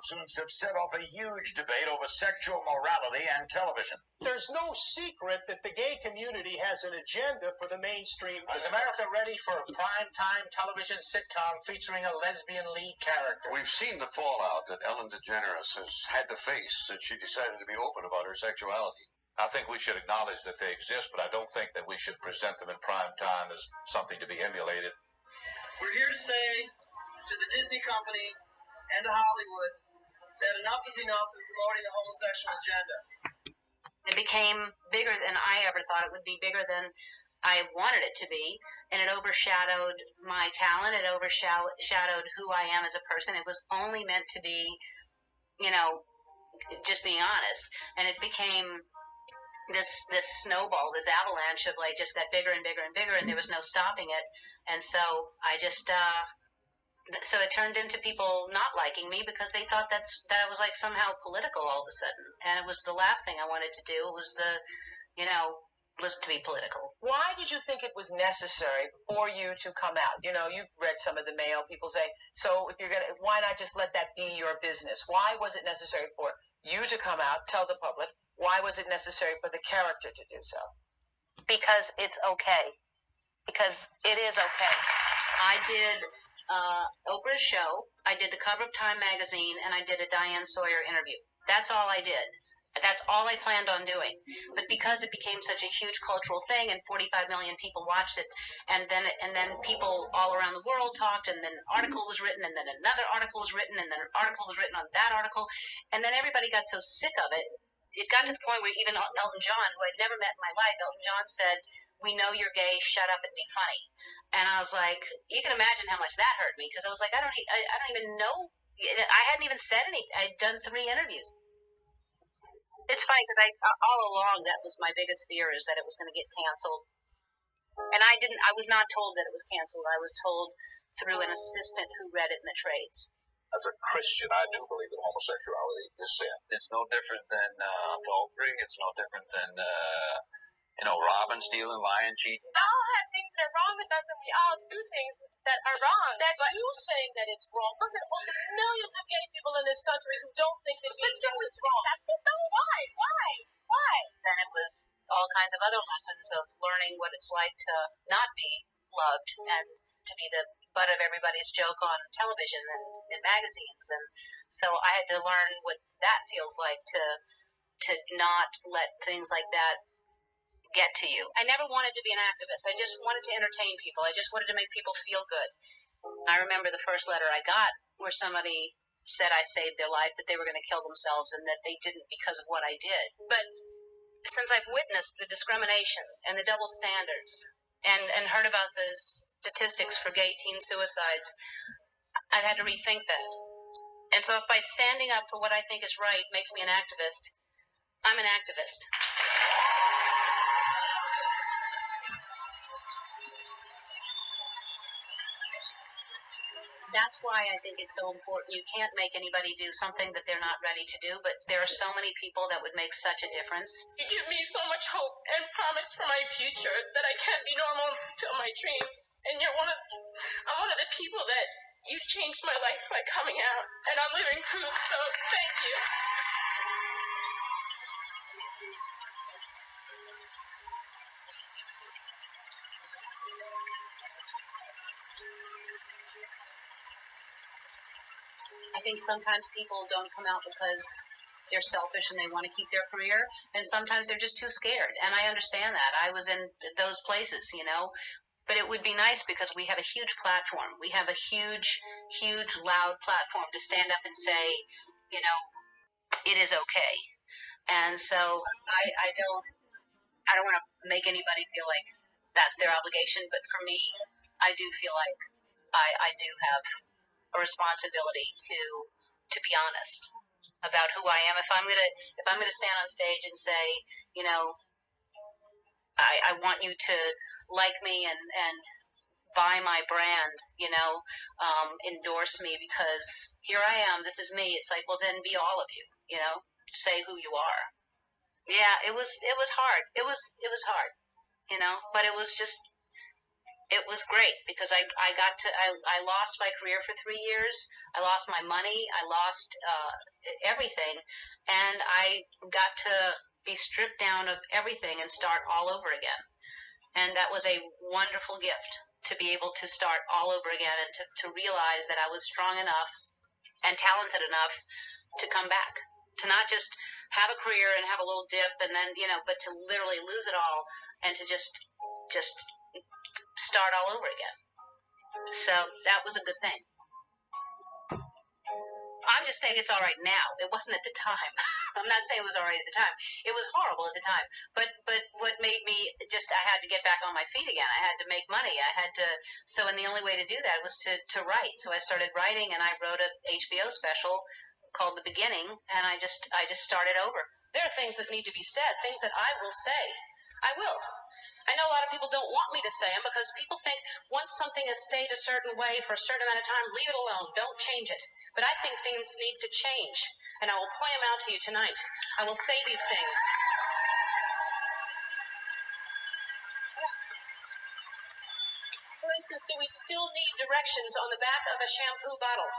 lawsuits have set off a huge debate over sexual morality and television. There's no secret that the gay community has an agenda for the mainstream. Is America ready for a prime-time television sitcom featuring a lesbian lead character? We've seen the fallout that Ellen DeGeneres has had to face since she decided to be open about her sexuality. I think we should acknowledge that they exist, but I don't think that we should present them in prime time as something to be emulated. We're here to say to the Disney company and to Hollywood that enough is enough in promoting the homosexual agenda. It became bigger than I ever thought it would be, bigger than I wanted it to be, and it overshadowed my talent. It overshadowed who I am as a person. It was only meant to be, just being honest, and it became this snowball, this avalanche of just got bigger and bigger and bigger, and there was no stopping it. And so I just so it turned into people not liking me because they thought that was somehow political all of a sudden, and it was the last thing I wanted to do. It was was to be political. Why did you think it was necessary for you to come out? You've read some of the mail. People say, so if you're why not just let that be your business? Why was it necessary for you to come out, tell the public? Why was it necessary for the character to do so? Because it's okay. Because it is okay. I did Oprah's show, I did the cover of Time magazine, and I did a Diane Sawyer interview. That's all I did. That's all I planned on doing. But because it became such a huge cultural thing and 45 million people watched it, and then people all around the world talked, and then an article was written, and then another article was written, and then an article was written on that article, and then everybody got so sick of it. It got to the point where even Elton John, who I'd never met in my life, Elton John said, "We know you're gay, shut up and be funny." And I was like, you can imagine how much that hurt me, because I was like, I don't even know. I hadn't even said anything. I'd done 3 interviews. It's funny because all along that was my biggest fear, is that it was going to get canceled. And I was not told that it was canceled. I was told through an assistant who read it in the trades. As a Christian, I do believe that homosexuality is sin. It's no different than adultery. It's no different than, robbing, stealing, lying, cheating. We all have things that are wrong with us, and we all do things that are wrong. That's you saying that it's wrong. Look at all the millions of gay people in this country who don't think that being gay is wrong. Why? Then it was all kinds of other lessons of learning what it's like to not be loved and to be the butt of everybody's joke on television and in magazines. And so I had to learn what that feels like, to not let things like that get to you. I never wanted to be an activist. I just wanted to entertain people. I just wanted to make people feel good. I remember the first letter I got where somebody said I saved their life, that they were going to kill themselves, and that they didn't because of what I did. But since I've witnessed the discrimination and the double standards and heard about the statistics for gay teen suicides, I've had to rethink that. And so if by standing up for what I think is right makes me an activist, I'm an activist. That's why I think it's so important. You can't make anybody do something that they're not ready to do, but there are so many people that would make such a difference. You give me so much hope and promise for my future that I can be normal and fulfill my dreams. And I'm one of the people that you changed my life by coming out, and I'm living proof, so thank you. I think sometimes people don't come out because they're selfish and they want to keep their career, and sometimes they're just too scared, and I understand that. I was in those places, but it would be nice because we have a huge platform. We have a huge, loud platform to stand up and say, it is okay. And so I don't want to make anybody feel like that's their obligation, but for me, I do feel like I do have a responsibility to be honest about who I am. If I'm gonna stand on stage and say, I want you to like me and buy my brand, endorse me because here I am, this is me. It's like, well, then be all of you, say who you are. Yeah, it was hard. It was hard, but it was just it was great because I lost my career for 3 years. I lost my money. I lost everything. And I got to be stripped down of everything and start all over again. And that was a wonderful gift to be able to start all over again and to realize that I was strong enough and talented enough to come back, to not just have a career and have a little dip and then, but to literally lose it all and to just start all over again. So that was a good thing. I'm just saying it's all right now. It wasn't at the time. I'm not saying it was all right at the time. It was horrible at the time. But what made me I had to get back on my feet again. I had to make money. And the only way to do that was to write. So I started writing, and I wrote a HBO special called The Beginning, and I just started over. There are things that need to be said, things that I will say. I will. I know a lot of people don't want me to say them because people think once something has stayed a certain way for a certain amount of time, leave it alone. Don't change it. But I think things need to change, and I will point them out to you tonight. I will say these things. For instance, do we still need directions on the back of a shampoo bottle?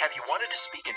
Have you wanted to speak in